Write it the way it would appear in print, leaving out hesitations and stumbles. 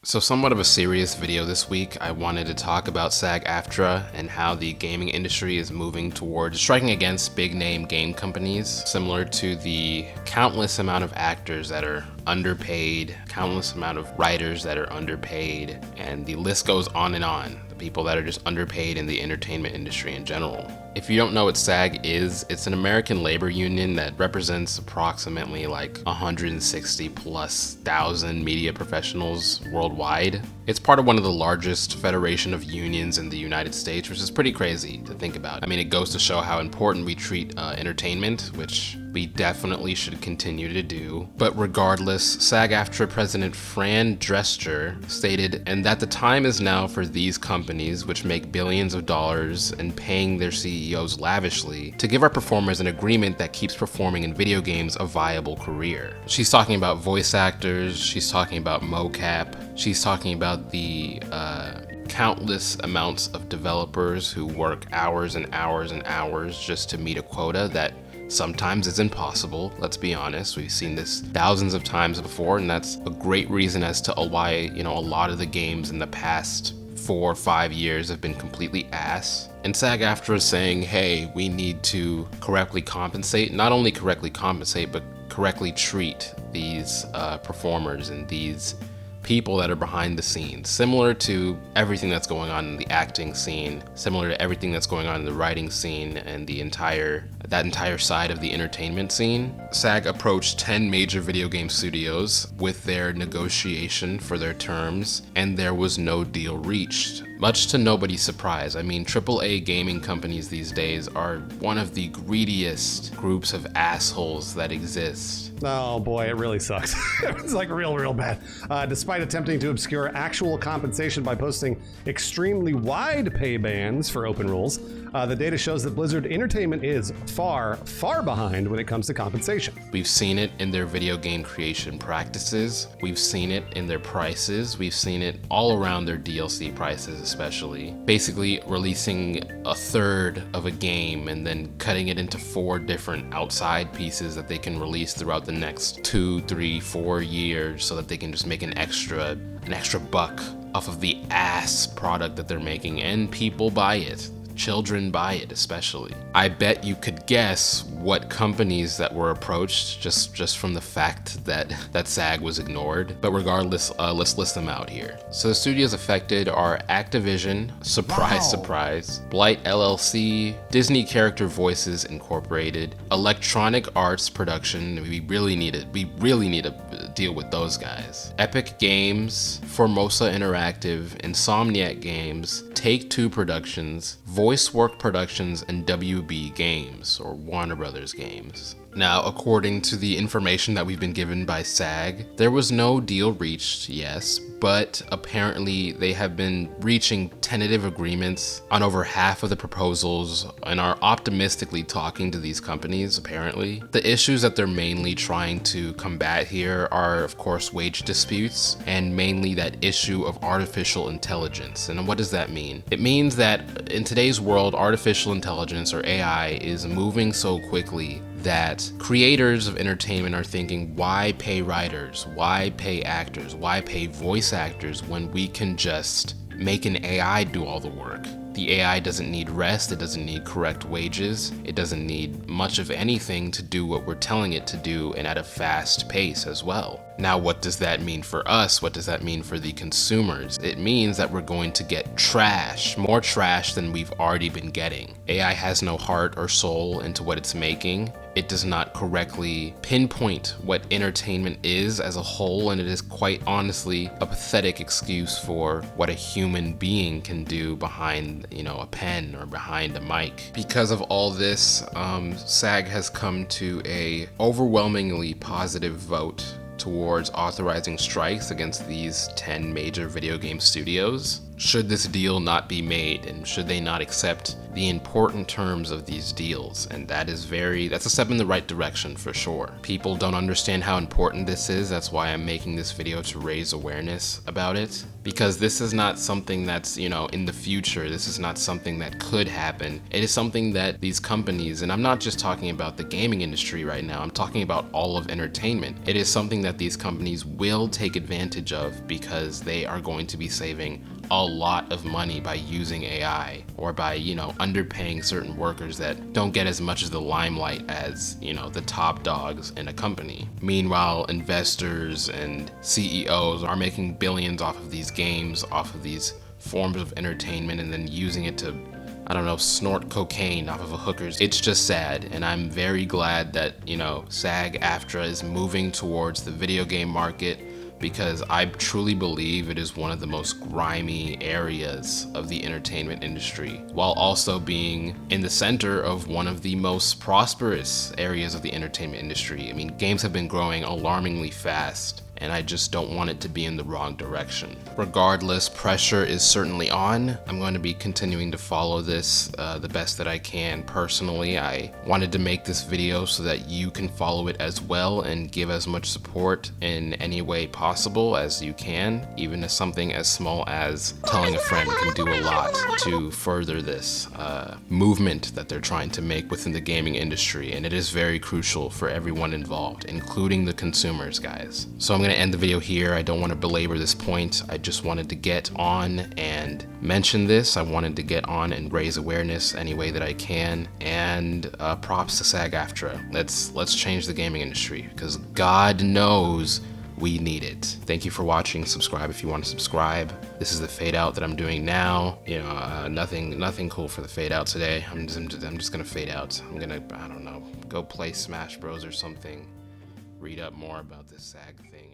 So somewhat of a serious video this week. I wanted to talk about SAG-AFTRA and how the gaming industry is moving towards striking against big name game companies, similar to the countless amount of actors that are underpaid, countless amount of writers that are underpaid, and the list goes on and on. The people that are just underpaid in the entertainment industry in general. If you don't know what SAG is, it's an American labor union that represents approximately like 160 plus thousand media professionals worldwide. It's part of one of the largest federation of unions in the United States, which is pretty crazy to think about. I mean, it goes to show how important we treat entertainment, which we definitely should continue to do. But regardless, SAG-AFTRA President Fran Drescher stated, and that the time is now for these companies, which make billions of dollars and paying their CEOs lavishly, to give our performers an agreement that keeps performing in video games a viable career. She's talking about voice actors, she's talking about mocap, she's talking about the countless amounts of developers who work hours and hours and hours just to meet a quota that sometimes is impossible. Let's be honest, we've seen this thousands of times before, and that's a great reason as to why, a lot of the games in the past 4 or 5 years have been completely ass. And SAG-AFTRA is saying, hey, we need to correctly compensate, not only correctly compensate, but correctly treat these performers and these people that are behind the scenes, similar to everything that's going on in the acting scene, similar to everything that's going on in the writing scene and that entire side of the entertainment scene. SAG approached 10 major video game studios with their negotiation for their terms, and there was no deal reached. Much to nobody's surprise. I mean, AAA gaming companies these days are one of the greediest groups of assholes that exist. Oh boy, it really sucks. It's like real bad. Despite attempting to obscure actual compensation by posting extremely wide pay bands for open rules, the data shows that Blizzard Entertainment is far behind when it comes to compensation. We've seen it in their video game creation practices. We've seen it in their prices. We've seen it all around their DLC prices, especially. Basically releasing a third of a game and then cutting it into 4 different outside pieces that they can release throughout the next 2, 3, 4 years so that they can just make an extra buck off of the ass product that they're making, and people buy it. Children buy it, especially. I bet you could guess what companies that were approached just from the fact that SAG was ignored. But regardless, let's list them out here. So the studios affected are Activision, surprise, Blight LLC, Disney Character Voices Incorporated, Electronic Arts Production. We really need to deal with those guys. Epic Games, Formosa Interactive, Insomniac Games, Take-Two Productions, VoiceWork Productions, and WB Games, or Warner Brothers Games. Now, according to the information that we've been given by SAG, there was no deal reached, yes, but apparently they have been reaching tentative agreements on over half of the proposals and are optimistically talking to these companies, apparently. The issues that they're mainly trying to combat here are, of course, wage disputes, and mainly that issue of artificial intelligence. And what does that mean? It means that in today's world, artificial intelligence, or AI, is moving so quickly that creators of entertainment are thinking, why pay writers? Why pay actors? Why pay voice actors when we can just make an AI do all the work? The AI doesn't need rest, it doesn't need correct wages, it doesn't need much of anything to do what we're telling it to do, and at a fast pace as well. Now, what does that mean for us? What does that mean for the consumers? It means that we're going to get trash, more trash than we've already been getting. AI has no heart or soul into what it's making. It does not correctly pinpoint what entertainment is as a whole, and it is quite honestly a pathetic excuse for what a human being can do behind, a pen or behind a mic. Because of all this, SAG has come to a overwhelmingly positive vote towards authorizing strikes against these 10 major video game studios. should this deal not be made, and should they not accept the important terms of these deals? And that's a step in the right direction for sure. People don't understand how important this is. That's why I'm making this video, to raise awareness about it, because this is not something that's, in the future. This is not something that could happen. It is something that these companies, and I'm not just talking about the gaming industry right now, I'm talking about all of entertainment. It is something that these companies will take advantage of, because they are going to be saving a lot of money by using AI, or by, underpaying certain workers that don't get as much of the limelight as, the top dogs in a company. Meanwhile, investors and CEOs are making billions off of these games, off of these forms of entertainment, and then using it to, snort cocaine off of a hookers. It's just sad, and I'm very glad that, SAG-AFTRA is moving towards the video game market, because I truly believe it is one of the most grimy areas of the entertainment industry, while also being in the center of one of the most prosperous areas of the entertainment industry. I mean, games have been growing alarmingly fast, and I just don't want it to be in the wrong direction. Regardless, pressure is certainly on. I'm going to be continuing to follow this the best that I can personally. I wanted to make this video so that you can follow it as well, and give as much support in any way possible as you can. Even as something as small as telling a friend can do a lot to further this movement that they're trying to make within the gaming industry. And it is very crucial for everyone involved, including the consumers, guys. So I'm going to end the video here. I don't want to belabor this point. I just wanted to get on and mention this. I wanted to get on and raise awareness any way that I can. And props to SAG-AFTRA. Let's change the gaming industry, because God knows we need it. Thank you for watching. Subscribe if you want to subscribe. This is the fade out that I'm doing now. Nothing cool for the fade out today. I'm just gonna fade out. I'm gonna, I don't know, go play Smash Bros or something. Read up more about this SAG thing.